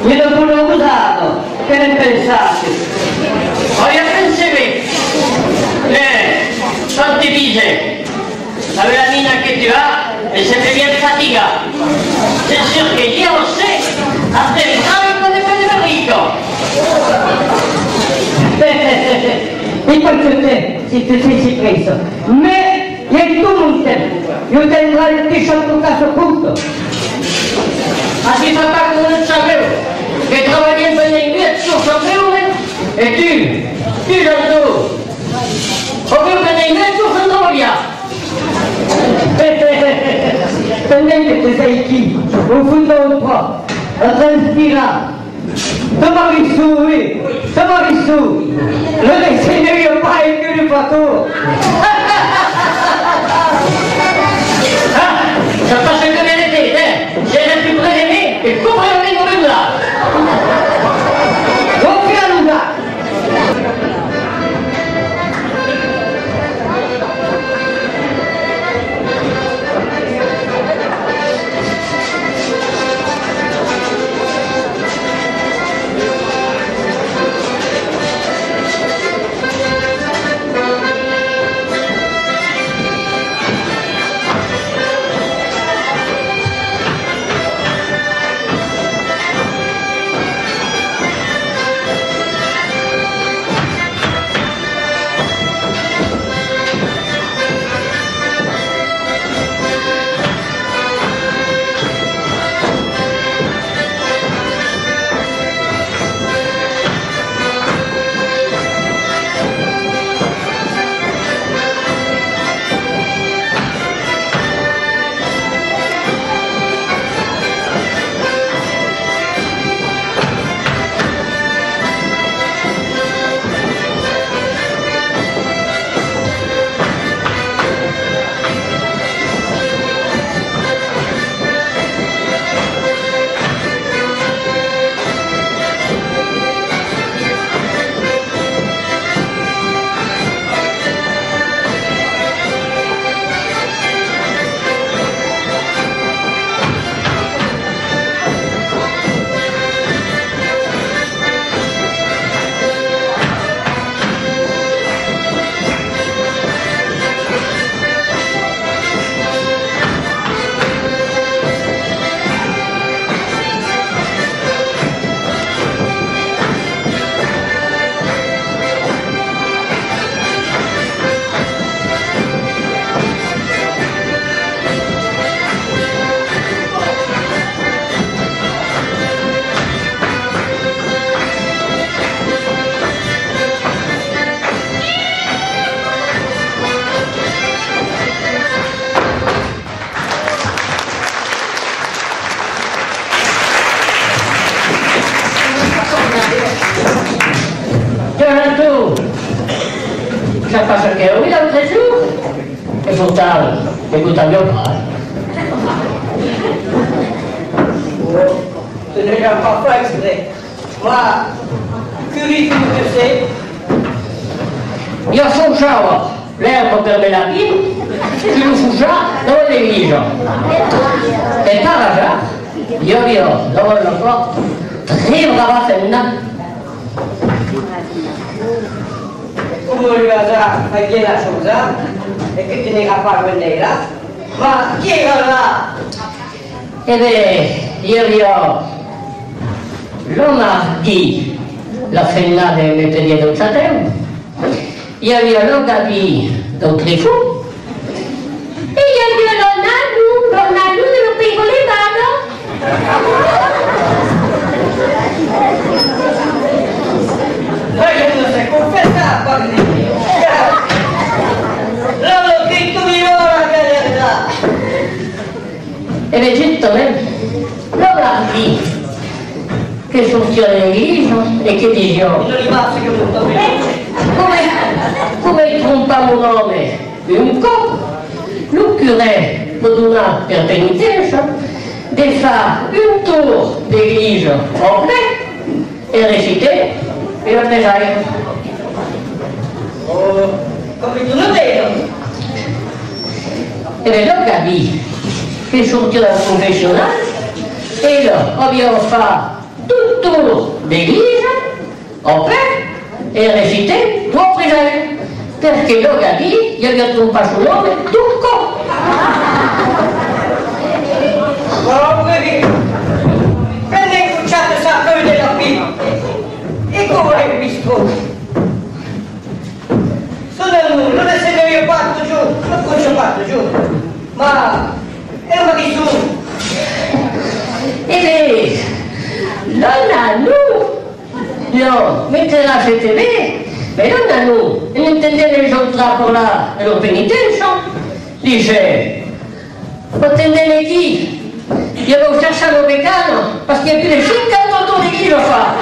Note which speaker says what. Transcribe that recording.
Speaker 1: Io non l'ho usato, che ne pensate?
Speaker 2: Voglio pensare, tanti pise, avec la mine que tu as, et c'est bien fatigant. C'est sûr que Dieu sait, après le travail qu'on est fait de rico.
Speaker 1: E poi si tu sei preso. Me, e tu non sei. Io tengo il t-shirt caso punto.
Speaker 2: Así falta como un saqueo, que trabajé en Beniguet sur saqueo, et tu j'entends. Au lieu de Beniguet sur son travail.
Speaker 1: Pendente che sei qui, un fondo un po', a transpirare. Tomari su, non insegno io mai più di fatto.
Speaker 2: Ça passe que bien été, j'ai le plus près d'aimer, et comprenez comme là. Ça passe que oui, l'autre jour. Et pourtant, écoute-moi pas.
Speaker 1: Ce n'est pas exprès. Moi, curie que c'est.
Speaker 2: Il y a son chat, l'herbe per la pile, tu lo fuggia dove le viso. E par hasard, io dopo la porta, tre brava femmina.
Speaker 1: Come lui ha fatto la cosa e che teneva a fare venire, ma chi era là?
Speaker 2: E beh, io l'ho dit la femmina deve mettere del château. Io l'ho capito d'autres fous.
Speaker 3: E io l'Ornaldo dello Piccolevano.
Speaker 1: Perché non si è confessato? L'ho scritto di ora che è verità.
Speaker 2: E beh, l'ho capito che funziona l'Eglise e che dicono.
Speaker 1: Sono rimasto che molto bene.
Speaker 2: Come trompavo un nome di un cop, le curé me donna per penitenza di fare un tour d'église complet e reciter e la presaia.
Speaker 1: Oh, come tu lo vedo.
Speaker 2: E vedo che sortì dal confessionale e là abbiamo fatto tutto tour d'église, en paix, et réciter trois prières. Perché lo gadi, io vi ho trovato un nome, Turco.
Speaker 1: Prende in cucciato il sacco della pipa e come hai visto? Non essendo io fatto giù, non faccio fatto giù, ma è un di su.
Speaker 2: E beh, donna nu, io mentre la TV, ma donna nu, non intendete les autres pour la penitenza, dice, attendete chi? Io devo chercher un becano, parce qu'il y a plus de 50 ans d'église, enfin.